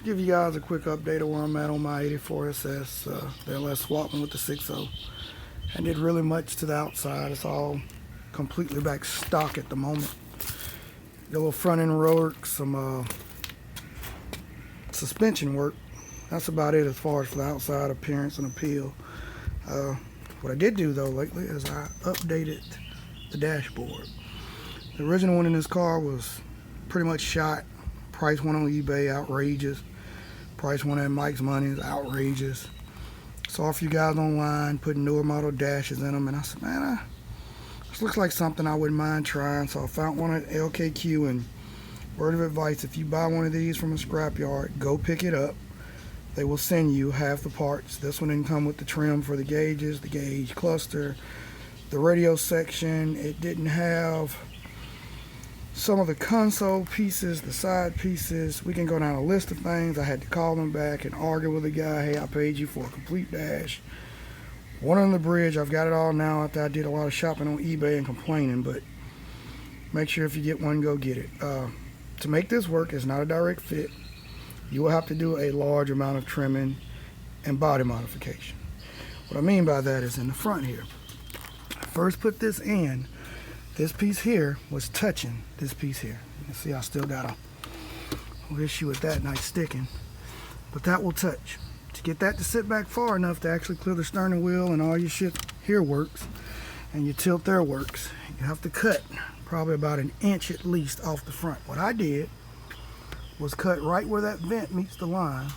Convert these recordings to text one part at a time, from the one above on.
give you guys a quick update of where I'm at on my 84 SS. They're less swapping with the 6.0. I did really much to the outside. It's all completely back stock at the moment. Got a little front end work, some suspension work. That's about it as far as for the outside appearance and appeal. What I did do though lately is I updated the dashboard. The original one in this car was pretty much shot. Price went on eBay, outrageous. Price went at Mike's Money, is outrageous. Saw a few guys online putting newer model dashes in them, and I said, man, this looks like something I wouldn't mind trying. So I found one at LKQ, and word of advice, if you buy one of these from a scrapyard, go pick it up. They will send you half the parts. This one didn't come with the trim for the gauges, the gauge cluster, the radio section. It didn't have some of the console pieces, the side pieces. We can go down a list of things. I had to call them back and argue with the guy. Hey, I paid you for a complete dash. One on the bridge. I've got it all now after I did a lot of shopping on eBay and complaining, but make sure if you get one, go get it. To make this work, it's not a direct fit. You will have to do a large amount of trimming and body modification. What I mean by that is in the front here. I first put this in. This piece here was touching this piece here. You can see I still got a issue with that, not sticking. But that will touch. To get that to sit back far enough to actually clear the sternum wheel and all your shit here works, and your tilt there works, you have to cut probably about an inch at least off the front. What I did was cut right where that vent meets the line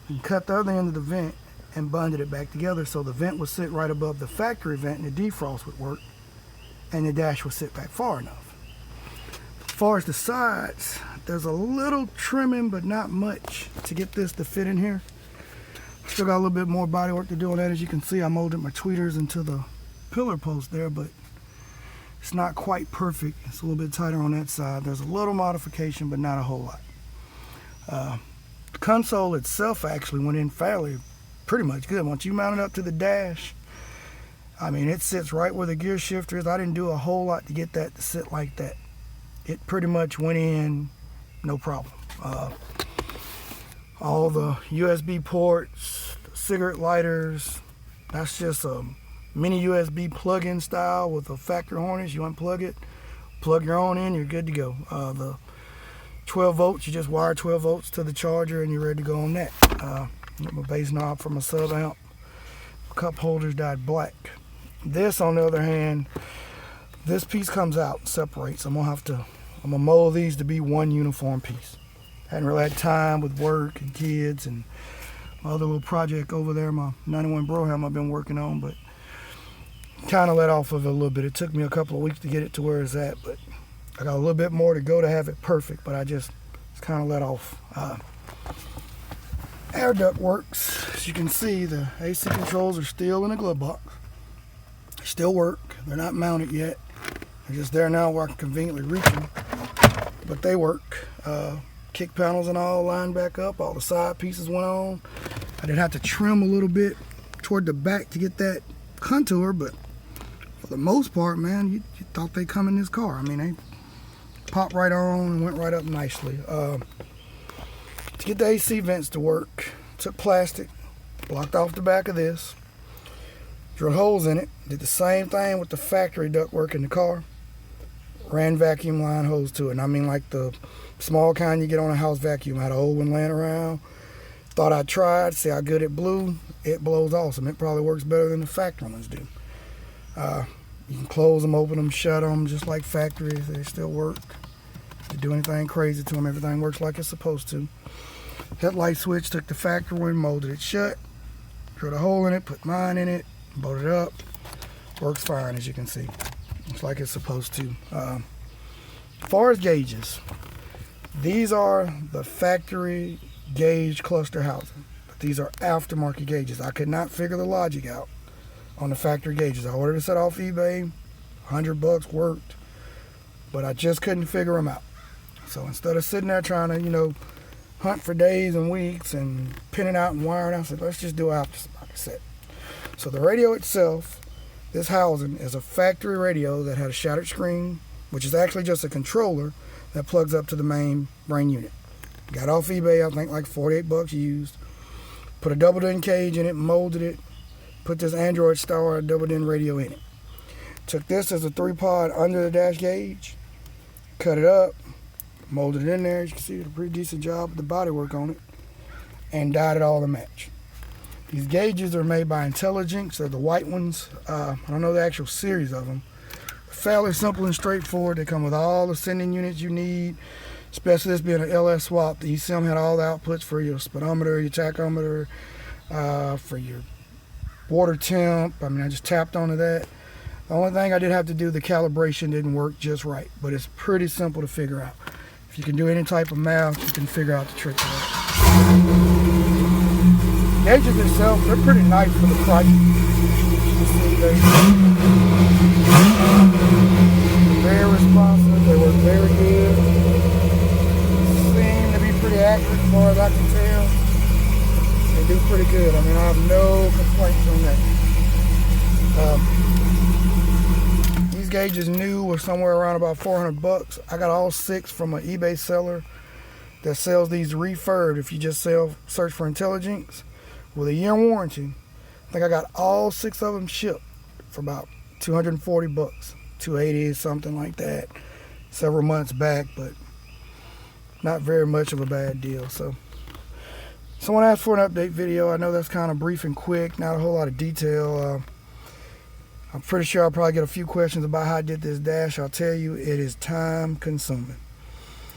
and cut the other end of the vent and bonded it back together so the vent would sit right above the factory vent and the defrost would work, and the dash will sit back far enough. As far as the sides, there's a little trimming, but not much to get this to fit in here. Still got a little bit more body work to do on that. As you can see, I molded my tweeters into the pillar post there, but it's not quite perfect. It's a little bit tighter on that side. There's a little modification, but not a whole lot. The console itself actually went in fairly, pretty much good. Once you mount it up to the dash, I mean, it sits right where the gear shifter is. I didn't do a whole lot to get that to sit like that. It pretty much went in, no problem. All the USB ports, the cigarette lighters, that's just a mini USB plug-in style with a factory harness. You unplug it, plug your own in, you're good to go. The 12 volts, you just wire 12 volts to the charger and you're ready to go on that. Got my bass knob for my sub amp. Cup holders dyed black. This, on the other hand, this piece comes out and separates. I'm gonna mold these to be one uniform piece. Hadn't really had time with work and kids and my other little project over there, my 91 Broham I've been working on, but kind of let off of it a little bit. It took me a couple of weeks to get it to where it's at, but I got a little bit more to go to have it perfect, but it's kind of let off. Air duct works. As you can see, the AC controls are still in the glove box. They still work. They're not mounted yet. They're just there now where I can conveniently reach them, but they work. Kick panels and all lined back up. All the side pieces went on. I did have to trim a little bit toward the back to get that contour, but for the most part, man, you thought they come in this car. I mean, they popped right on and went right up nicely. To get the AC vents to work, took plastic, blocked off the back of this, drilled holes in it, did the same thing with the factory ductwork in the car, ran vacuum line hose to it. And I mean like the small kind you get on a house vacuum. I had an old one laying around. Thought I'd try it, see how good it blew. It blows awesome. It probably works better than the factory ones do. You can close them, open them, shut them, just like factories. They still work. If you do anything crazy to them, everything works like it's supposed to. Headlight switch, took the factory one, molded it shut, drilled a hole in it, put mine in it, bolted it up. Works fine, as you can see. Looks like it's supposed to. As far as gauges, these are the factory gauge cluster housing, but these are aftermarket gauges. I could not figure the logic out on the factory gauges. I ordered a set off eBay, $100 worked, but I just couldn't figure them out. So instead of sitting there trying to, hunt for days and weeks and pinning out and wiring, I said, let's just do an aftermarket set. So the radio itself, this housing, is a factory radio that had a shattered screen, which is actually just a controller that plugs up to the main brain unit. Got off eBay, I think like 48 bucks used. Put a double din cage in it, molded it. Put this Android Star double din radio in it. Took this as a 3-pod under the dash gauge. Cut it up. Molded it in there. As you can see, did a pretty decent job with the body work on it. And dyed it all to match. These gauges are made by Intelligence. They're the white ones. I don't know the actual series of them. Fairly simple and straightforward. They come with all the sending units you need, especially this being an LS swap. The eSIM had all the outputs for your speedometer, your tachometer, for your water temp. I mean, I just tapped onto that. The only thing I did have to do, the calibration didn't work just right, but it's pretty simple to figure out. If you can do any type of math, you can figure out the trick of that. Gauges themselves, they're pretty nice for the price. You see, they're very responsive, they work very good. Seem to be pretty accurate as far as I can tell. They do pretty good. I mean, I have no complaints on that. These gauges new were somewhere around about 400 bucks. I got all 6 from an eBay seller that sells these refurbed. If you just search for Intelligence with a year warranty, I think I got all 6 of them shipped for about 240 bucks, 280, something like that, several months back, but not very much of a bad deal. So someone asked for an update video. I know that's kind of brief and quick, not a whole lot of detail. I'm pretty sure I'll probably get a few questions about how I did this dash. I'll tell you, it is time consuming.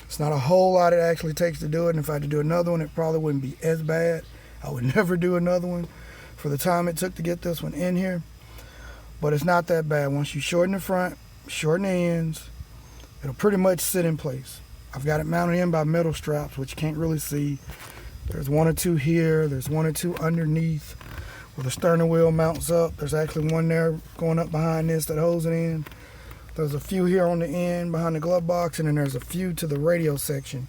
It's not a whole lot it actually takes to do it, and if I had to do another one, it probably wouldn't be as bad. I would never do another one for the time it took to get this one in here, but it's not that bad. Once you shorten the front, shorten the ends, it'll pretty much sit in place. I've got it mounted in by metal straps, which you can't really see. There's 1 or 2 here, there's 1 or 2 underneath where the sternum wheel mounts up. There's actually one there going up behind this that holds it in. There's a few here on the end behind the glove box, and then there's a few to the radio section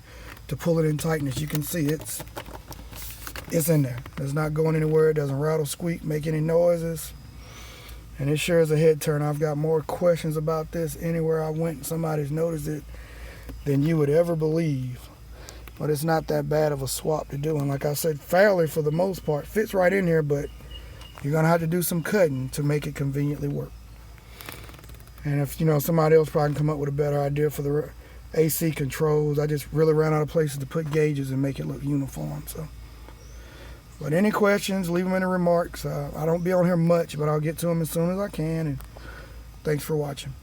to pull it in tight. And as you can see, it's in there. It's not going anywhere. It doesn't rattle, squeak, make any noises. And it sure is a head turner. I've got more questions about this anywhere I went. Somebody's noticed it than you would ever believe. But it's not that bad of a swap to do. And like I said, fairly for the most part. Fits right in here, but you're going to have to do some cutting to make it conveniently work. And if, somebody else probably can come up with a better idea for the AC controls. I just really ran out of places to put gauges and make it look uniform. So, but any questions, leave them in the remarks. I don't be on here much, but I'll get to them as soon as I can. And thanks for watching.